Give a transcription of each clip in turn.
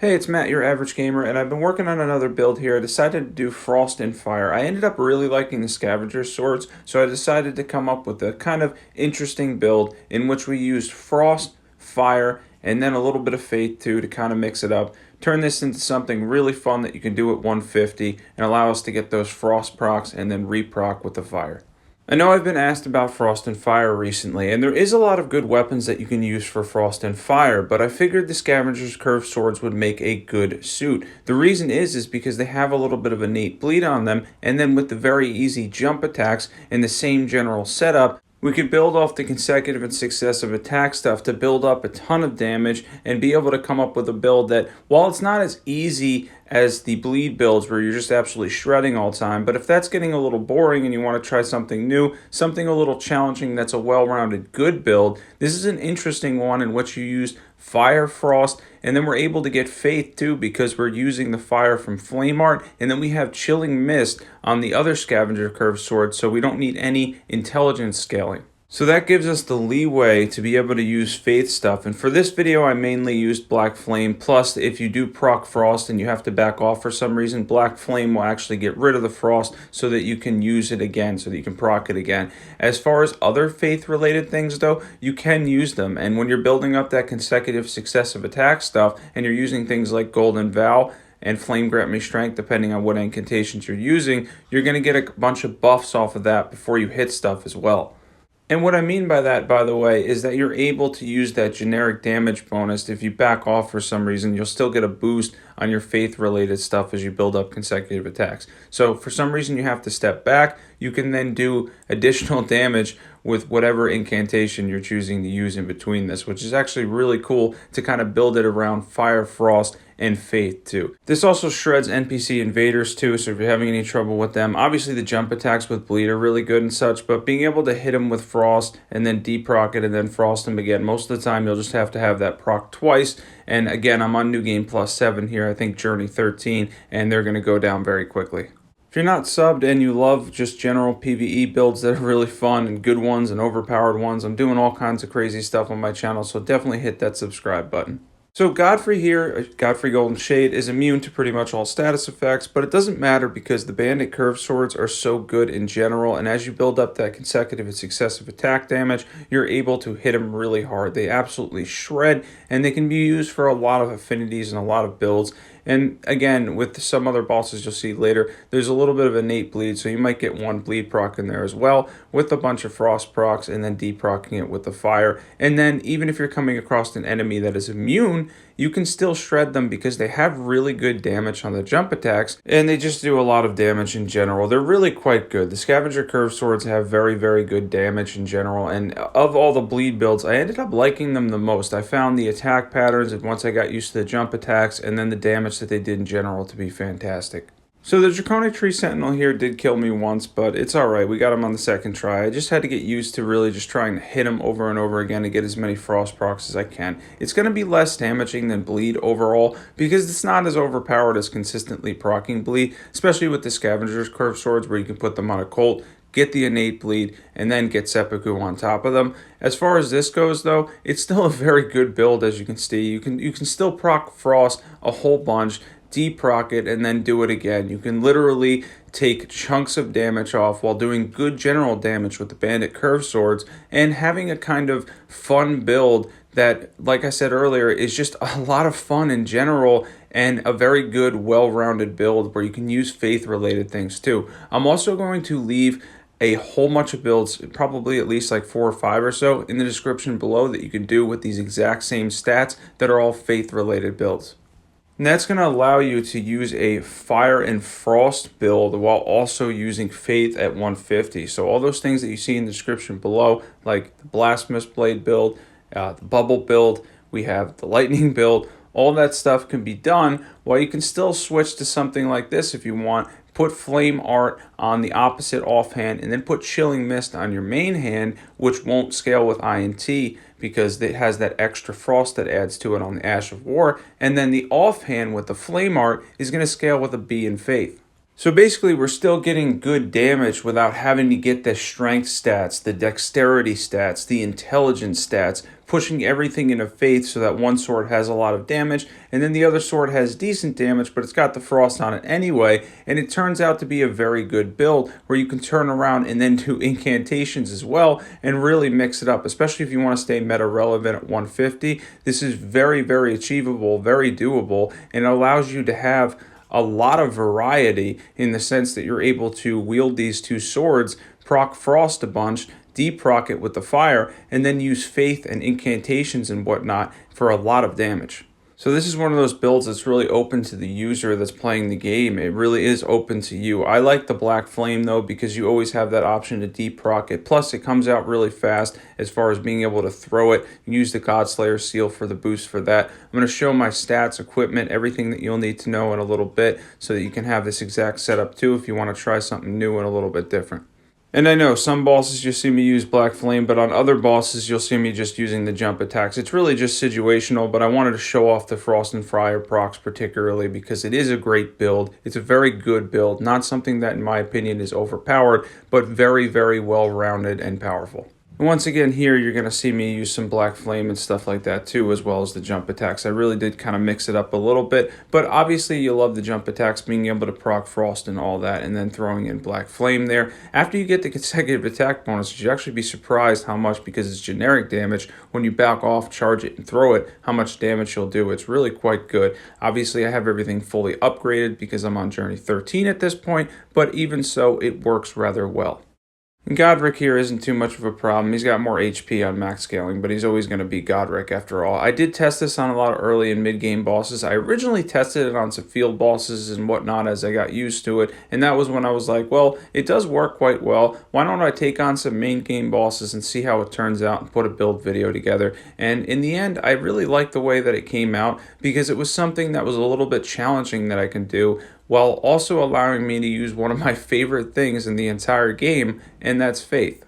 Hey, it's Matt, your average gamer, and I've been working on another build here. I decided to do Frost and Fire. I ended up really liking the Scavenger swords, so I decided to come up with a kind of interesting build in which we used Frost, Fire, and then a little bit of Faith too to kind of mix it up. Turn this into something really fun that you can do at 150 and allow us to get those Frost procs and then reproc with the Fire. I know I've been asked about Frost and Fire recently, and there is a lot of good weapons that you can use for Frost and Fire, but I figured the Scavenger's Curved Swords would make a good suit. The reason is because they have a little bit of innate bleed on them, and then with the very easy jump attacks and the same general setup, we could build off the consecutive and successive attack stuff to build up a ton of damage and be able to come up with a build that, while it's not as easy as the bleed builds where you're just absolutely shredding all the time, but if that's getting a little boring and you want to try something new, something a little challenging that's a well-rounded good build, this is an interesting one in which you use Fire, Frost, and then we're able to get Faith too because we're using the Fire from Flame Art, and then we have Chilling Mist on the other Scavenger Curved Sword, so we don't need any intelligence scaling. So that gives us the leeway to be able to use Faith stuff, and for this video I mainly used Black Flame, plus if you do proc Frost and you have to back off for some reason, Black Flame will actually get rid of the Frost so that you can use it again, so that you can proc it again. As far as other Faith related things though, you can use them, and when you're building up that consecutive successive attack stuff and you're using things like Golden Vow and Flame Grant Me Strength, depending on what incantations you're using, you're going to get a bunch of buffs off of that before you hit stuff as well. And what I mean by that, by the way, is that you're able to use that generic damage bonus. If you back off for some reason, you'll still get a boost on your faith-related stuff as you build up consecutive attacks. So for some reason you have to step back, you can then do additional damage with whatever incantation you're choosing to use in between this, which is actually really cool to kind of build it around Fire, Frost, and Faith too. This also shreds NPC invaders too, so if you're having any trouble with them, obviously the jump attacks with bleed are really good and such, but being able to hit them with Frost and then deproc it and then Frost them again, most of the time you'll just have to have that proc twice. And again, I'm on New Game Plus 7 here, I think Journey 13, and they're going to go down very quickly. If you're not subbed and you love just general PvE builds that are really fun and good ones and overpowered ones, I'm doing all kinds of crazy stuff on my channel, so definitely hit that subscribe button. So Godfrey here, Godfrey Golden Shade, is immune to pretty much all status effects, but it doesn't matter because the Bandit Curved Swords are so good in general, and as you build up that consecutive and successive attack damage, you're able to hit them really hard. They absolutely shred, and they can be used for a lot of affinities and a lot of builds. And again, with some other bosses you'll see later, there's a little bit of innate bleed, so you might get one bleed proc in there as well, with a bunch of frost procs, and then deprocking it with the fire. And then even if you're coming across an enemy that is immune, you can still shred them because they have really good damage on the jump attacks, and they just do a lot of damage in general. They're really quite good. The Scavenger Curved Swords have very, very good damage in general, and of all the bleed builds, I ended up liking them the most. I found the attack patterns, and once I got used to the jump attacks, and then the damage that they did in general to be fantastic. So the Draconic Tree Sentinel here did kill me once, but it's alright, we got him on the second try. I just had to get used to really just trying to hit him over and over again to get as many frost procs as I can. It's going to be less damaging than bleed overall, because it's not as overpowered as consistently proccing bleed, especially with the Scavenger's Curved Swords where you can put them on a Colt, get the innate bleed, and then get seppuku on top of them. As far as this goes though, it's still a very good build. As you can see, you can still proc frost a whole bunch, deproc it, and then do it again. You can literally take chunks of damage off while doing good general damage with the Bandit Curved Swords and having a kind of fun build that, like I said earlier, is just a lot of fun in general and a very good, well-rounded build where you can use faith-related things too. I'm also going to leave a whole bunch of builds, probably at least like 4 or 5 or so, in the description below that you can do with these exact same stats that are all faith-related builds. And that's going to allow you to use a Fire and Frost build while also using Faith at 150. So all those things that you see in the description below, like the Blasphemous Blade build, the Bubble build, we have the Lightning build, all that stuff can be done while you can still switch to something like this if you want. Put Flame Art on the opposite offhand, and then put Chilling Mist on your main hand, which won't scale with INT because it has that extra frost that adds to it on the Ash of War. And then the offhand with the Flame Art is going to scale with a B in Faith. So basically, we're still getting good damage without having to get the strength stats, the dexterity stats, the intelligence stats, pushing everything into faith so that one sword has a lot of damage, and then the other sword has decent damage, but it's got the frost on it anyway, and it turns out to be a very good build where you can turn around and then do incantations as well and really mix it up, especially if you want to stay meta relevant at 150. This is very, very achievable, very doable, and it allows you to have a lot of variety in the sense that you're able to wield these two swords, proc frost a bunch, deproc it with the fire, and then use faith and incantations and whatnot for a lot of damage. So this is one of those builds that's really open to the user that's playing the game. It really is open to you. I like the Black Flame though because you always have that option to deproc it. Plus it comes out really fast as far as being able to throw it. Use the Godslayer seal for the boost for that. I'm going to show my stats, equipment, everything that you'll need to know in a little bit so that you can have this exact setup too if you want to try something new and a little bit different. And I know some bosses you'll see me use Black Flame, but on other bosses you'll see me just using the jump attacks. It's really just situational, but I wanted to show off the Frost and Fire procs particularly because it is a great build. It's a very good build, not something that in my opinion is overpowered, but very, very well-rounded and powerful. And once again here you're going to see me use some Black Flame and stuff like that too, as well as the jump attacks. I really did kind of mix it up a little bit, but obviously you love the jump attacks, being able to proc frost and all that, and then throwing in Black Flame there. After you get the consecutive attack bonus, you'd actually be surprised how much, because it's generic damage, when you back off, charge it, and throw it, how much damage you'll do. It's really quite good. Obviously I have everything fully upgraded because I'm on Journey 13 at this point, but even so it works rather well. And Godric here isn't too much of a problem. He's got more HP on max scaling, but he's always going to be Godric after all. I did test this on a lot of early and mid-game bosses. I originally tested it on some field bosses and whatnot as I got used to it, and that was when I was like, well, it does work quite well. Why don't I take on some main game bosses and see how it turns out and put a build video together? And in the end, I really liked the way that it came out because it was something that was a little bit challenging that I can do, while also allowing me to use one of my favorite things in the entire game, and that's faith.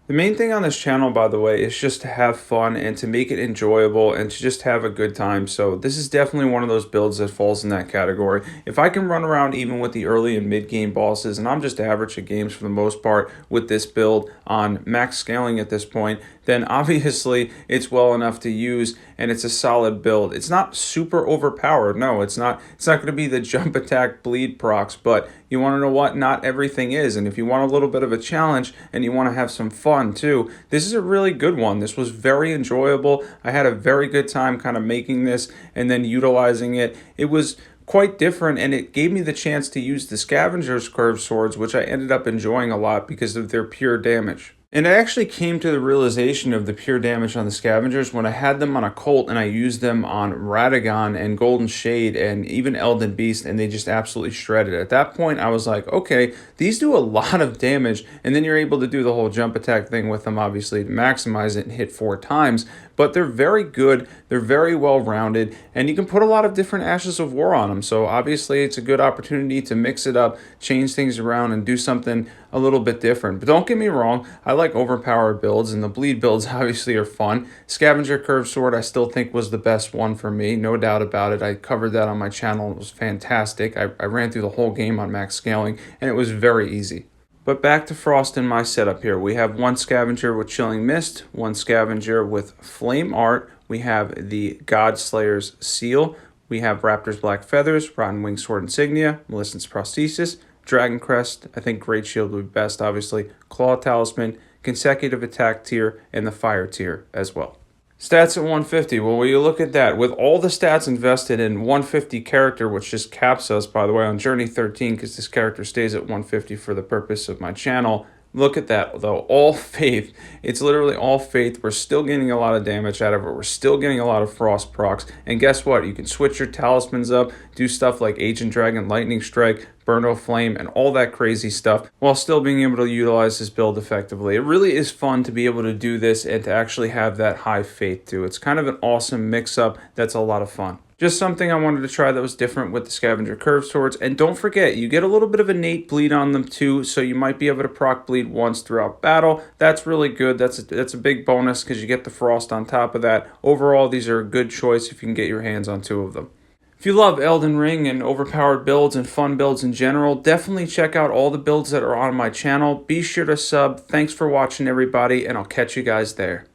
The main thing on this channel, by the way, is just to have fun and to make it enjoyable and to just have a good time. So this is definitely one of those builds that falls in that category. If I can run around even with the early and mid-game bosses, and I'm just average at games for the most part with this build on max scaling at this point, then obviously it's well enough to use and it's a solid build. It's not super overpowered. No, it's not going to be the jump attack bleed procs, but you want to know what? Not everything is. And if you want a little bit of a challenge and you want to have some fun too, this is a really good one. This was very enjoyable. I had a very good time kind of making this and then utilizing it. It was quite different, and it gave me the chance to use the Scavenger's curved swords, which I ended up enjoying a lot because of their pure damage. And I actually came to the realization of the pure damage on the Scavengers when I had them on a Colt and I used them on Radagon and Golden Shade and even Elden Beast, and they just absolutely shredded. At that point, I was like, okay, these do a lot of damage, and then you're able to do the whole jump attack thing with them, obviously, to maximize it and hit 4 times. But they're very good, they're very well-rounded, and you can put a lot of different Ashes of War on them. So obviously it's a good opportunity to mix it up, change things around, and do something a little bit different. But don't get me wrong, I like overpowered builds, and the bleed builds obviously are fun. Scavenger Curved Sword I still think was the best one for me, no doubt about it. I covered that on my channel, it was fantastic. I ran through the whole game on max scaling, and it was very easy. But back to Frost in my setup here. We have one Scavenger with Chilling Mist, one Scavenger with Flame Art. We have the Godslayer's Seal. We have Raptor's Black Feathers, Rotten Wing Sword Insignia, Millicent's Prosthesis, Dragoncrest, I think Great Shield would be best, obviously, Claw Talisman, Consecutive Attack tier, and the Fire tier as well. Stats at 150. Well, when you look at that, with all the stats invested in 150 character, which just caps us, by the way, on Journey 13, because this character stays at 150 for the purpose of my channel. Look at that, though. All faith. It's literally all faith. We're still getting a lot of damage out of it. We're still getting a lot of frost procs. And guess what? You can switch your talismans up, do stuff like Ancient Dragon, Lightning Strike, Burno Flame, and all that crazy stuff, while still being able to utilize this build effectively. It really is fun to be able to do this and to actually have that high faith too. It's kind of an awesome mix-up that's a lot of fun. Just something I wanted to try that was different with the Scavenger Curved Swords. And don't forget, you get a little bit of innate bleed on them too, so you might be able to proc bleed once throughout battle. That's really good. That's a big bonus because you get the frost on top of that. Overall, these are a good choice if you can get your hands on 2 of them. If you love Elden Ring and overpowered builds and fun builds in general, definitely check out all the builds that are on my channel. Be sure to sub. Thanks for watching, everybody, and I'll catch you guys there.